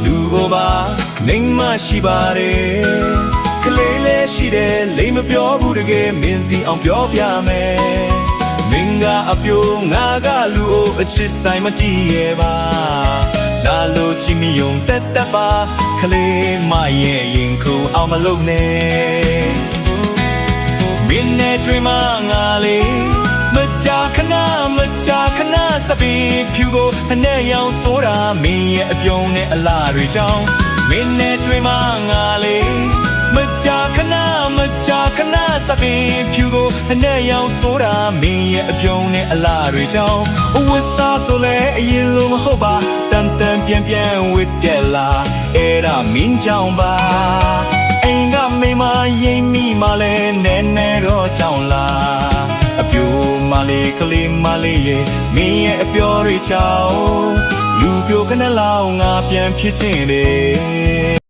လူကိုပါမိမရှိပါတယ်ကလေးလေးရှိတယ်လိမ်မပြောဘူးတကယ်မင်းသိအောင်ပြောပြမယ်မင်းကအပြိုငါကလူအိုအချစ်ဆိုင်မတည်ရဲ့ပါလာလို့ချီမီယုံတက်တက်ပါကလေးမရဲ့ရင်ခုအောင်မလုပ်နဲ့မင်းနဲ့တွေ့မှငါလေးမကြာခဏစပီဖြူကိုအနဲ့ရောင်ဆိုတာမင်းရဲ့အပြုံးနဲ့အလားတွေကြောင့်မင်းနဲ့တွေ့မှငါလေးမကြာခဏစပီဖြူကိုအနဲ့ရောင်ဆိုတာမင်းရဲ့အပြုံးနဲ့အလားတွေကြောင့်ဝတ်စားဆိုလဲအရင်လိုမဟုတ်ပါတန်ပြန်ဝတ်တယ်လားအဲ့ဒါမင်းကြောင့်ပါအိမ်ကမိမရိမ်မိမှလဲနဲတော့ကြောင့်လားအပြိုမလေးကလေးမလေးရဲ့မင်းရဲ့အပြောတွေကြောင့်လူပြိုခဏလောက်ငါပြန်ဖြစ်ချင်တယ်